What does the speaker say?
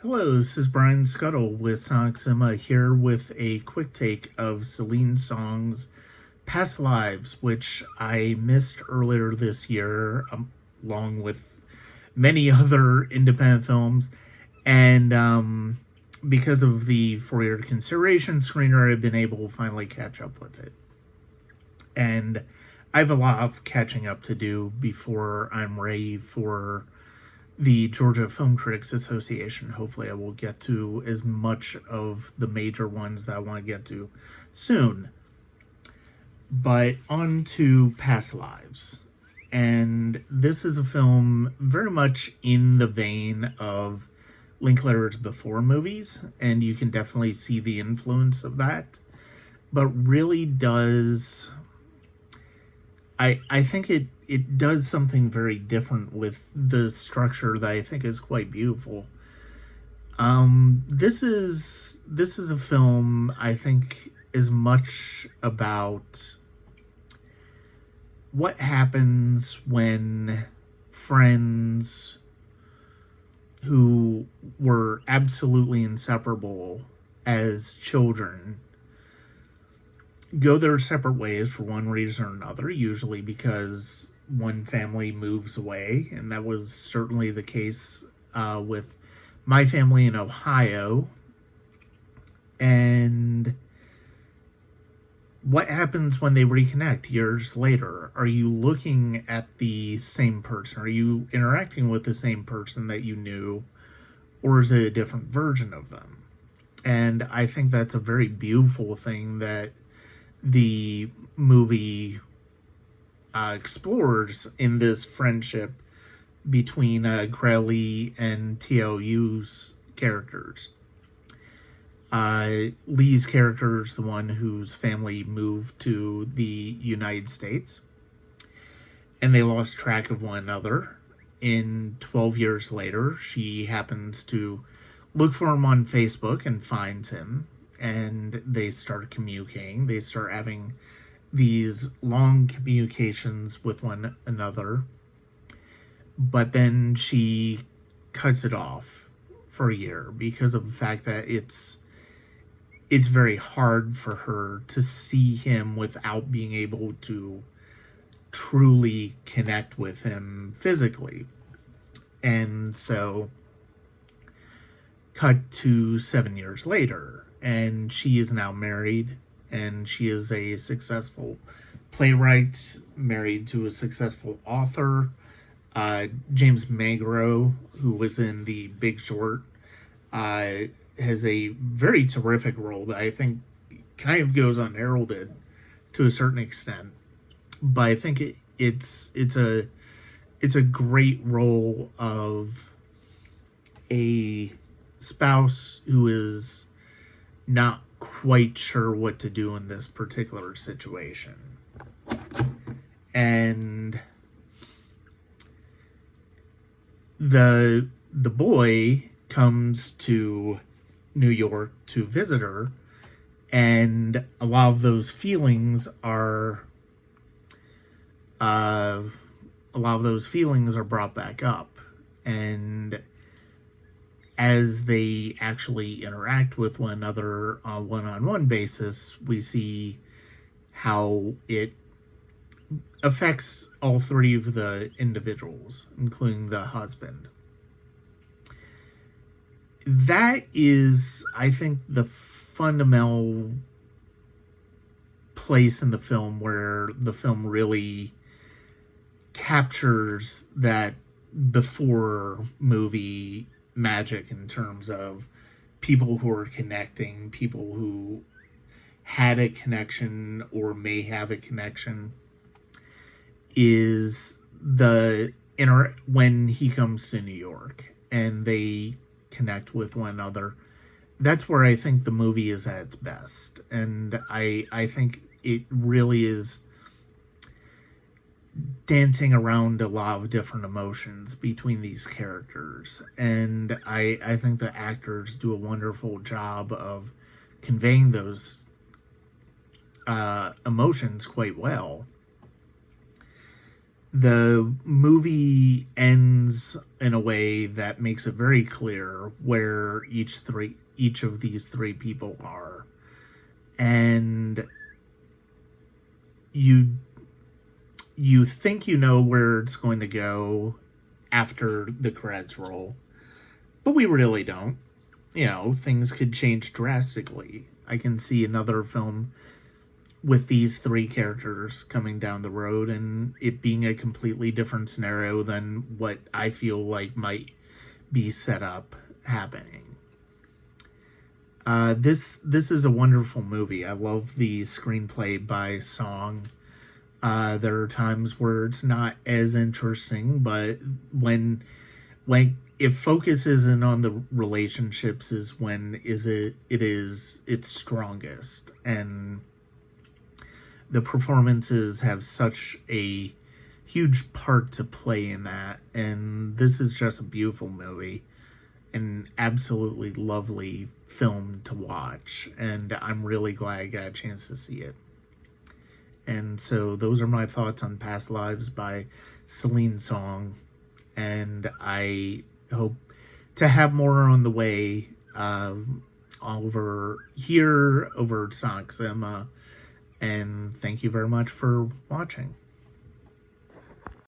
Hello, this is Brian Scuttle with Sonic Cinema here with a quick take of Celine Song's Past Lives, which I missed earlier this year, along with many other independent films. And because of the For Your Consideration screener, I've been able to finally catch up with it. And I have a lot of catching up to do before I'm ready for the Georgia Film Critics Association. Hopefully, I will get to as much of the major ones that I want to get to soon. But on to Past Lives. And this is a film very much in the vein of Linklater's Before movies, and you can definitely see the influence of that. But really does I think it does something very different with the structure that I think is quite beautiful. This is a film I think is much about what happens when friends who were absolutely inseparable as children go their separate ways for one reason or another, usually because one family moves away, and that was certainly the case with my family in Ohio. And what happens when they reconnect years later? Are you looking at the same person? Are you interacting with the same person that you knew, or is it a different version of them? And I think that's a very beautiful thing that the movie explores in this friendship between Grelly and TLU's characters. Lee's character is the one whose family moved to the United States, and they lost track of one another. In 12 years later, she happens to look for him on Facebook and finds him, and they start communicating. They start having these long communications with one another, but then she cuts it off for a year because of the fact that it's very hard for her to see him without being able to truly connect with him physically. And so cut to 7 years later, and she is now married, and she is a successful playwright, married to a successful author. James Magro, who was in The Big Short, has a very terrific role that I think kind of goes unheralded to a certain extent. But I think it's a great role of a spouse who is not quite sure what to do in this particular situation. And the boy comes to New York to visit her, and a lot of those feelings are brought back up. And as they actually interact with one another on a one-on-one basis, we see how it affects all three of the individuals, including the husband. That is, I think, the fundamental place in the film where the film really captures that before movie magic in terms of people who are connecting, people who had a connection or may have a connection, is when he comes to New York and they connect with one another. That's where I think the movie is at its best, and I think it really is dancing around a lot of different emotions between these characters, and I think the actors do a wonderful job of conveying those emotions quite well. The movie ends in a way that makes it very clear where each of these three people are. And you you think you know where it's going to go after the credits roll, but we really don't. You know, things could change drastically. I can see another film with these three characters coming down the road and it being a completely different scenario than what I feel like might be set up happening. This is a wonderful movie. I love the screenplay by Song. There are times where it's not as interesting, but when it focuses in on the relationships is when it is its strongest, and the performances have such a huge part to play in that. And this is just a beautiful movie, an absolutely lovely film to watch, and I'm really glad I got a chance to see it. And so those are my thoughts on Past Lives by Celine Song, and I hope to have more on the way over here over at Sonic Cinema. And thank you very much for watching.